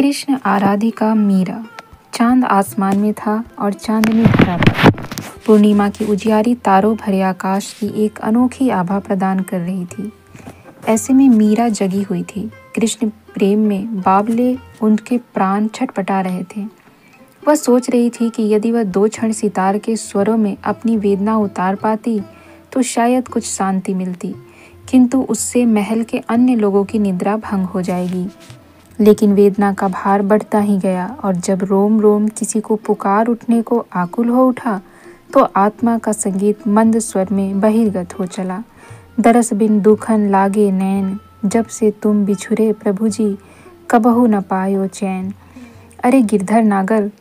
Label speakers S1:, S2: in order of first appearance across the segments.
S1: कृष्ण आराधिका मीरा। चांद आसमान में था और चांदनी धरा पर पूर्णिमा की उजियारी तारों भरे आकाश की एक अनोखी आभा प्रदान कर रही थी। ऐसे में मीरा जगी हुई थी। कृष्ण प्रेम में बावले उनके प्राण छटपटा रहे थे। वह सोच रही थी कि यदि वह 2 क्षण सितार के स्वरों में अपनी वेदना उतार पाती तो शायद कुछ शांति मिलती, किंतु उससे महल के अन्य लोगों की निद्रा भंग हो जाएगी। लेकिन वेदना का भार बढ़ता ही गया और जब रोम रोम किसी को पुकार उठने को आकुल हो उठा तो आत्मा का संगीत मंद स्वर में बहिर्गत हो चला। दरस बिन दुखन लागे नैन, जब से तुम बिछुरे प्रभु जी, कबहु न पायो चैन। अरे गिरधर नागर,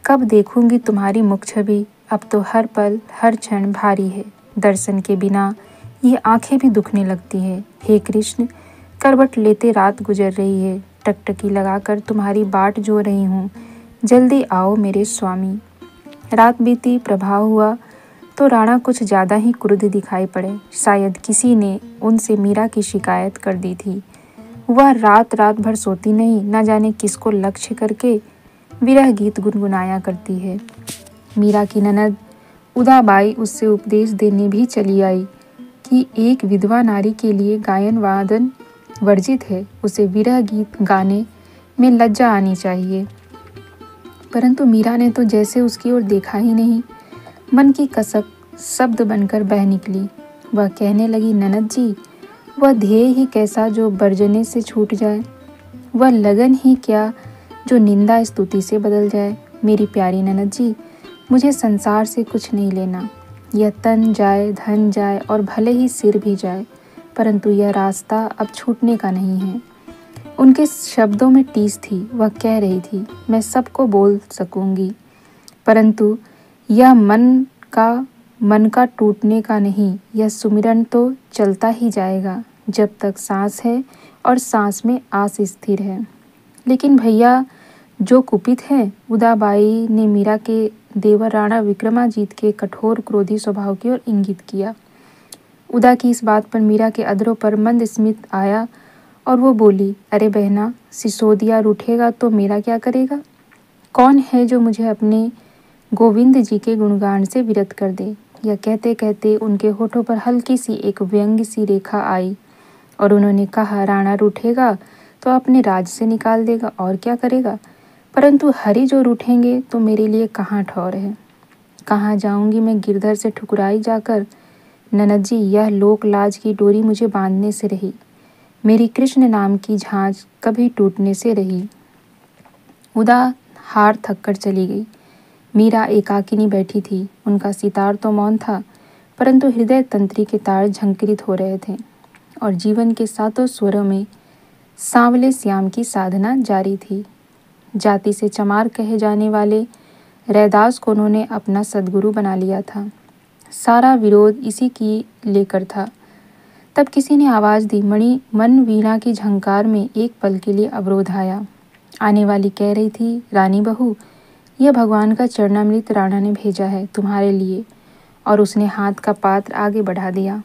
S1: कब देखूंगी तुम्हारी मुख छवि, अब तो हर पल हर क्षण भारी है। दर्शन के बिना ये आंखें भी दुखने लगती है। हे कृष्ण, करवट लेते रात गुजर रही है, टकटकी लगाकर तुम्हारी बाट जो रही हूँ, जल्दी आओ मेरे स्वामी। रात बीती, प्रभाव हुआ तो राणा कुछ ज़्यादा ही क्रुद्ध दिखाई पड़े। शायद किसी ने उनसे मीरा की शिकायत कर दी थी। वह रात रात भर सोती नहीं, न जाने किसको लक्ष्य करके विरह गीत गुनगुनाया करती है। मीरा की ननद उदाबाई उससे उपदेश देने भी चली आई कि एक विधवा नारी के लिए गायन वादन वर्जित है, उसे विरह गीत गाने में लज्जा आनी चाहिए। परंतु मीरा ने तो जैसे उसकी ओर देखा ही नहीं। मन की कसक शब्द बनकर बह निकली। वह कहने लगी, ननद जी, वह ध्येय ही कैसा जो बरजने से छूट जाए, वह लगन ही क्या जो निंदा स्तुति से बदल जाए। मेरी प्यारी ननद जी, मुझे संसार से कुछ नहीं लेना। यह तन जाए, धन जाए और भले ही सिर भी जाए, परंतु यह रास्ता अब छूटने का नहीं है। उनके शब्दों में टीस थी। वह कह रही थी, मैं सबको बोल सकूंगी, परंतु यह मन का टूटने का नहीं। यह सुमिरन तो चलता ही जाएगा जब तक सांस है और सांस में आस स्थिर है। लेकिन भैया जो कुपित है, उदाबाई ने मीरा के देवर राणा विक्रमाजीत के कठोर क्रोधी स्वभाव की ओर इंगित किया। उदा की इस बात पर मीरा के अधरों पर मंद स्मित आया और वो बोली, अरे बहना, सिसोदिया रूठेगा तो मेरा क्या करेगा? कौन है जो मुझे अपने गोविंद जी के गुणगान से विरत कर दे। यह कहते कहते उनके होठों पर हल्की सी एक व्यंग्य सी रेखा आई और उन्होंने कहा, राणा रूठेगा तो अपने राज से निकाल देगा और क्या करेगा, परंतु हरि जो रूठेंगे तो मेरे लिए कहाँ ठौर है। कहाँ जाऊंगी मैं गिरधर से ठुकराई जाकर। ननद जी, यह लोक लाज की डोरी मुझे बांधने से रही, मेरी कृष्ण नाम की झांझ कभी टूटने से रही। उदा हार थक कर चली गई। मीरा एकाकिनी बैठी थी। उनका सितार तो मौन था, परंतु हृदय तंत्री के तार झंकृत हो रहे थे और जीवन के सातों स्वरों में सांवले श्याम की साधना जारी थी। जाति से चमार कहे जाने वाले रैदास को उन्होंने अपना सद्गुरु बना लिया था। सारा विरोध इसी की लेकर था। तब किसी ने आवाज़ दी, मन वीणा की झंकार में एक पल के लिए अवरोध आया। आने वाली कह रही थी, रानी बहू, यह भगवान का चरणामृत राणा ने भेजा है तुम्हारे लिए। और उसने हाथ का पात्र आगे बढ़ा दिया।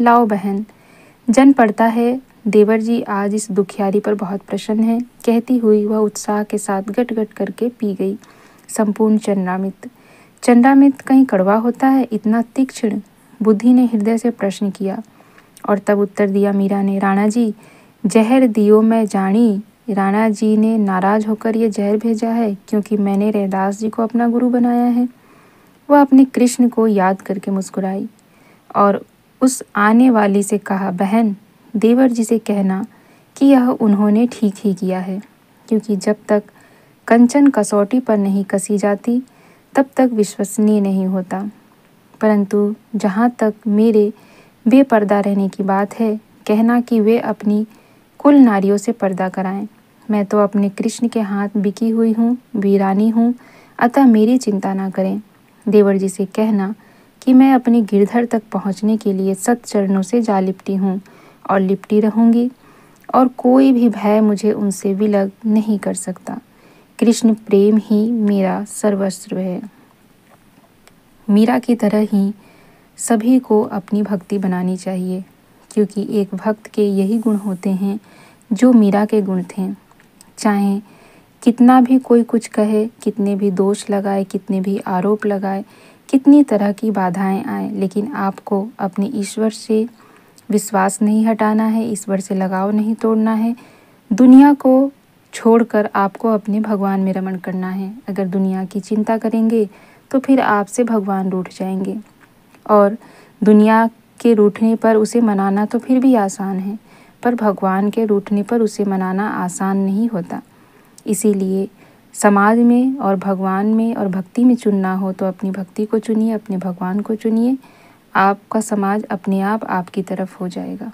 S1: लाओ बहन, जन पड़ता है देवर जी आज इस दुखियारी पर बहुत प्रसन्न है। कहती हुई वह उत्साह के साथ गट गट करके पी गई संपूर्ण चरणामृत। चरणामृत कहीं कड़वा होता है? इतना तीक्ष्ण बुद्धि ने हृदय से प्रश्न किया और तब उत्तर दिया मीरा ने, राणा जी, जहर दियो मैं जानी। राणा जी ने नाराज होकर यह जहर भेजा है क्योंकि मैंने रैदास जी को अपना गुरु बनाया है। वह अपने कृष्ण को याद करके मुस्कुराई और उस आने वाली से कहा, बहन, देवर जी से कहना कि यह उन्होंने ठीक ही किया है, क्योंकि जब तक कंचन कसौटी पर नहीं कसी जाती तब तक विश्वसनीय नहीं होता। परंतु जहाँ तक मेरे बेपर्दा रहने की बात है, कहना कि वे अपनी कुल नारियों से पर्दा कराएं। मैं तो अपने कृष्ण के हाथ बिकी हुई हूँ, वीरानी हूँ, अतः मेरी चिंता ना करें। देवर जी से कहना कि मैं अपने गिरधर तक पहुँचने के लिए सत चरणों से जा लिपटी हूँ और लिपटी रहूँगी, और कोई भी भय मुझे उनसे विलग नहीं कर सकता। कृष्ण प्रेम ही मेरा सर्वस्व है। मीरा की तरह ही सभी को अपनी भक्ति बनानी चाहिए, क्योंकि एक भक्त के यही गुण होते हैं जो मीरा के गुण थे। चाहे कितना भी कोई कुछ कहे, कितने भी दोष लगाए, कितने भी आरोप लगाए, कितनी तरह की बाधाएं आए, लेकिन आपको अपने ईश्वर से विश्वास नहीं हटाना है, ईश्वर से लगाव नहीं तोड़ना है। दुनिया को छोड़कर आपको अपने भगवान में रमण करना है। अगर दुनिया की चिंता करेंगे तो फिर आपसे भगवान रूठ जाएंगे, और दुनिया के रूठने पर उसे मनाना तो फिर भी आसान है, पर भगवान के रूठने पर उसे मनाना आसान नहीं होता। इसीलिए समाज में और भगवान में और भक्ति में चुनना हो तो अपनी भक्ति को चुनिए, अपने भगवान को चुनिए। आपका समाज अपने आप आपकी तरफ हो जाएगा।